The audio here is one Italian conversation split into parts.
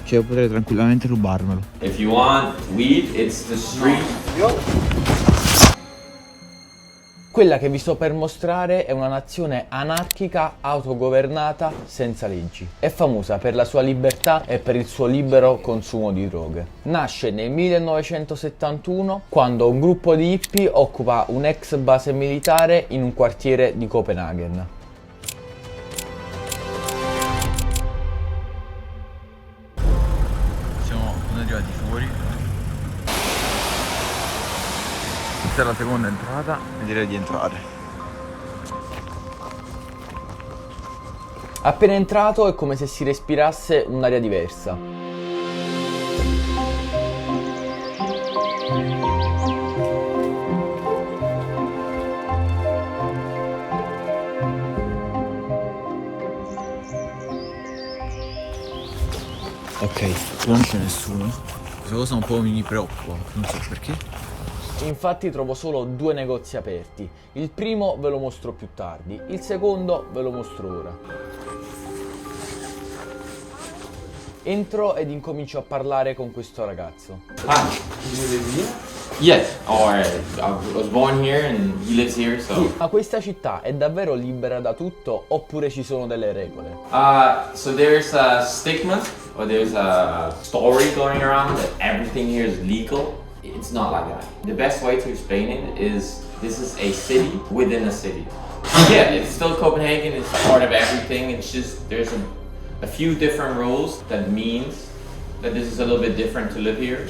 Cioè io potrei tranquillamente rubarmelo. If you want weed, it's the street. Quella che vi sto per mostrare è una nazione anarchica, autogovernata, senza leggi. È famosa per la sua libertà e per il suo libero consumo di droghe. Nasce nel 1971 quando un gruppo di hippie occupa un'ex base militare in un quartiere di Copenaghen. Siamo arrivati fuori. Questa è la seconda entrata e direi di entrare. Appena entrato è come se si respirasse un'aria diversa. Ok, qui non c'è nessuno. Questa cosa un po' mi preoccupa, non so perché. Infatti trovo solo due negozi aperti. Il primo ve lo mostro più tardi, il secondo ve lo mostro ora. Entro ed incomincio a parlare con questo ragazzo. Hi. You live here? Yes. I was born here and he lives here, so. Ma questa città è davvero libera da tutto oppure ci sono delle regole? So there's a stigma or there's a story going around that everything here is legal. It's not like that. The best way to explain it is this is a city within a city. Yeah, it's still Copenhagen, it's part of everything. It's just there's a few different rules that means that this is a little bit different to live here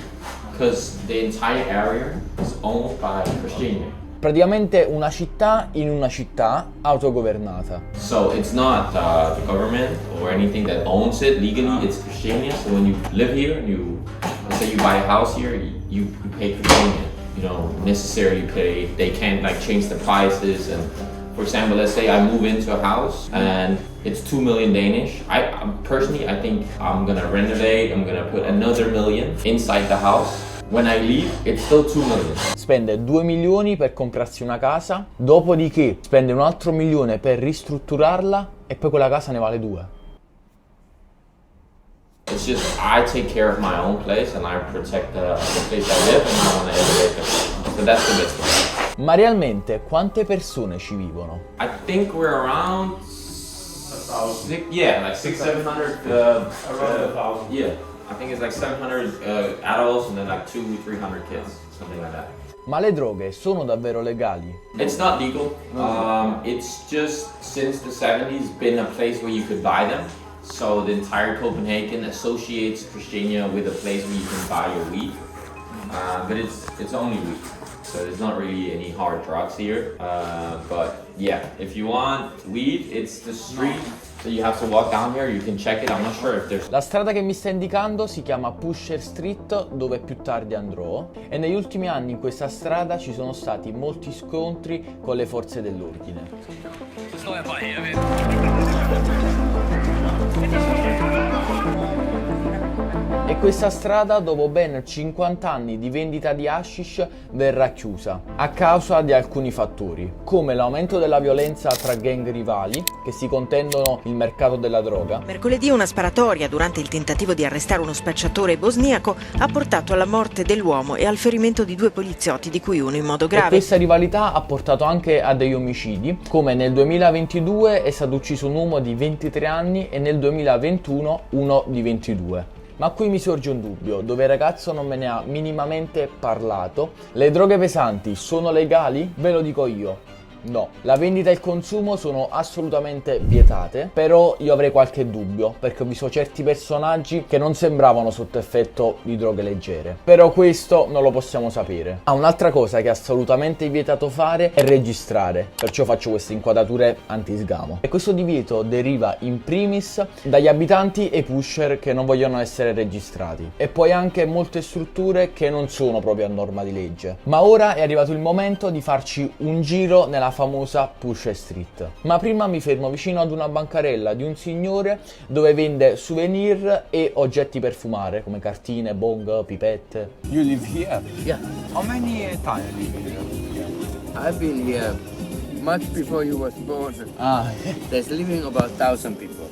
because the entire area is owned by Christiania. Praticamente una città in una città autogovernata. So it's not the government or anything that owns it legally, it's Christiania. So when you live here and let's say you buy a house here, you pay Christiania. You don't necessarily pay, they can't like change the prices. And for example, let's say I move into a house and it's 2 million Danish. Personally, I think I'm gonna renovate, I'm gonna put another 1 million inside the house. When I leave, it's still 2 million. Spende 2 milioni per comprarsi una casa, dopodiché spende un altro milione per ristrutturarla e poi quella casa ne vale 2. It's just I take care of my own place and I protect the place I live and I want to elevate it. So that's the best way. Ma realmente quante persone ci vivono? I think we're around 600, yeah, like 700. Around 1,000. Yeah, I think it's like 700 adults and then like 200-300 kids, something like that. Ma le droghe sono davvero legali? It's not legal. It's just since the 70s been a place where you could buy them. So the entire Copenhagen associates Christiania with a place where you can buy your weed. But it's only weed. So there's not really any hard drugs here. But yeah, if you want weed, it's the street. So you have to walk down here, you can check it. I'm not sure if there's... La strada che mi sta indicando si chiama Pusher Street, dove più tardi andrò, e negli ultimi anni in questa strada ci sono stati molti scontri con le forze dell'ordine. E questa strada, dopo ben 50 anni di vendita di hashish, verrà chiusa a causa di alcuni fattori, come l'aumento della violenza tra gang rivali che si contendono il mercato della droga. Mercoledì una sparatoria durante il tentativo di arrestare uno spacciatore bosniaco ha portato alla morte dell'uomo e al ferimento di 2 poliziotti, di cui uno in modo E grave. questa rivalità ha portato anche a degli omicidi, come nel 2022 è stato ucciso un uomo di 23 anni e nel 2021 uno di 22. Ma qui mi sorge un dubbio, dove il ragazzo non me ne ha minimamente parlato. Le droghe pesanti sono legali? Ve lo dico io. No, la vendita e il consumo sono assolutamente vietate, però io avrei qualche dubbio, perché ho visto certi personaggi che non sembravano sotto effetto di droghe leggere. Però questo non lo possiamo sapere. Un'altra cosa che è assolutamente vietato fare è registrare, perciò faccio queste inquadrature anti-sgamo. E questo divieto deriva in primis dagli abitanti e i pusher che non vogliono essere registrati, e poi anche molte strutture che non sono proprio a norma di legge. Ma ora è arrivato il momento di farci un giro nella famosa Pusher Street. Ma prima mi fermo vicino ad una bancarella di un signore dove vende souvenir e oggetti per fumare come cartine, bong, pipette. You live here? Yeah, How many time you live here? I've been here much before you was born. Ah, There's living about 1,000 people.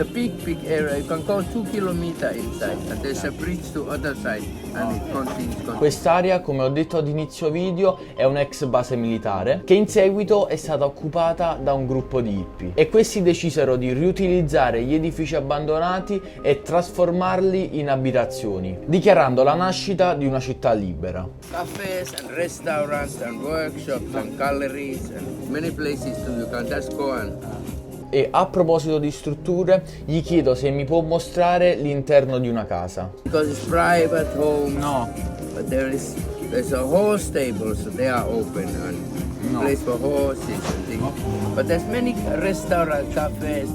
It's a big area. You can go 2 kilometers inside, and there's a bridge to other side, and it continues. Quest'area, come ho detto ad inizio video, è un'ex base militare che in seguito è stata occupata da un gruppo di hippie e questi decisero di riutilizzare gli edifici abbandonati e trasformarli in abitazioni, dichiarando la nascita di una città libera. Cafes and restaurants and workshops and galleries and many places too. You can just go and. E a proposito di strutture, gli chiedo se mi può mostrare l'interno di una casa. Because it's private home. No. But there's a horse stable, so they are open and place for horses and things. But there's many restaurants, cafes.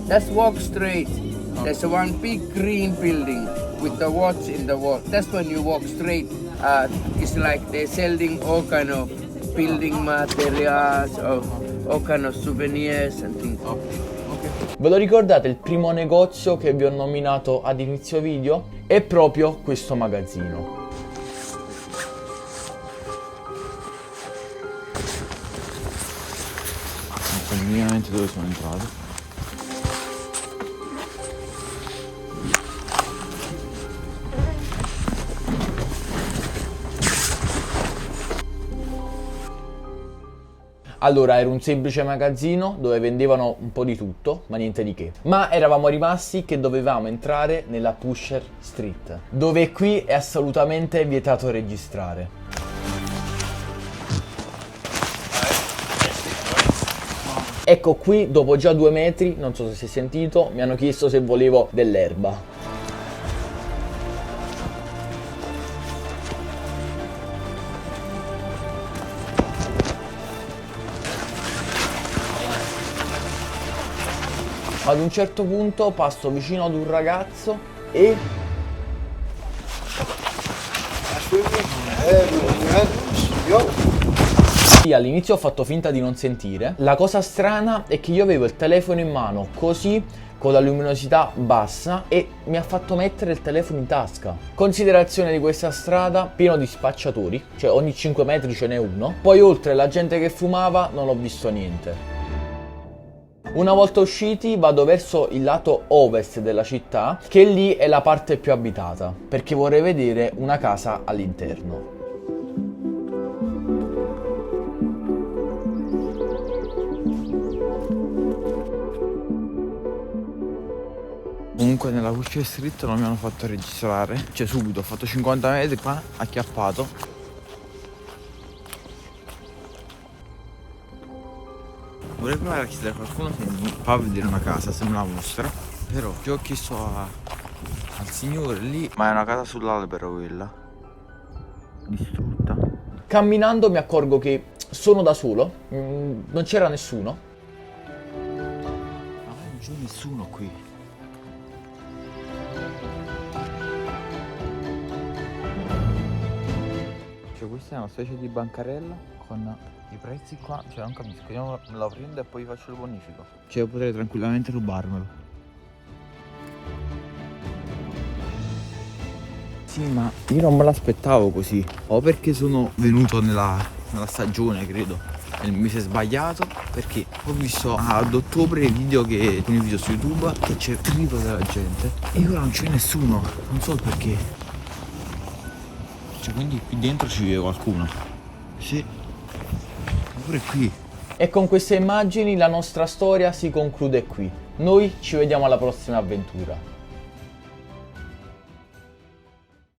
Let's walk straight. There's one big green building with the watch in the wall. That's when you walk straight. It's like they're selling all kind of building materials or all kind of souvenirs and things. Ve lo ricordate il primo negozio che vi ho nominato ad inizio video? È proprio questo magazzino. Non so minimamente dove sono entrato. Allora, era un semplice magazzino dove vendevano un po' di tutto, ma niente di che. Ma eravamo rimasti che dovevamo entrare nella Pusher Street, dove qui è assolutamente vietato registrare. Ecco qui, dopo già 2 metri, non so se si è sentito, mi hanno chiesto se volevo dell'erba. Ad un certo punto passo vicino ad un ragazzo e... Sì, all'inizio ho fatto finta di non sentire. La cosa strana è che io avevo il telefono in mano così, con la luminosità bassa, e mi ha fatto mettere il telefono in tasca. Considerazione di questa strada, pieno di spacciatori, cioè ogni 5 metri ce n'è uno. Poi oltre la gente che fumava non ho visto niente. Una volta usciti vado verso il lato ovest della città, che lì è la parte più abitata, perché vorrei vedere una casa all'interno. Comunque nella Pusher Street non mi hanno fatto registrare, cioè subito, ho fatto 50 metri qua, acchiappato. Vorrei provare a chiedere a qualcuno se mi fa vedere una casa, se me la mostra. Però già ho chiesto al signore lì, ma è una casa sull'albero quella, distrutta. Camminando mi accorgo che sono da solo, non c'era nessuno. Ma non c'è nessuno qui. Cioè questa è una specie di bancarella con i prezzi qua, cioè non capisco, io me la prendo e poi faccio il bonifico. Cioè potrei tranquillamente rubarmelo. Sì, ma io non me l'aspettavo così. O perché sono venuto nella stagione, credo, nel mese sbagliato, perché ho visto ad ottobre video che, con i video su YouTube, che c'è il triplo della gente e ora non c'è nessuno, non so il perché. Cioè quindi qui dentro ci vive qualcuno. Sì. Pure qui. E con queste immagini la nostra storia si conclude qui. Noi ci vediamo alla prossima avventura.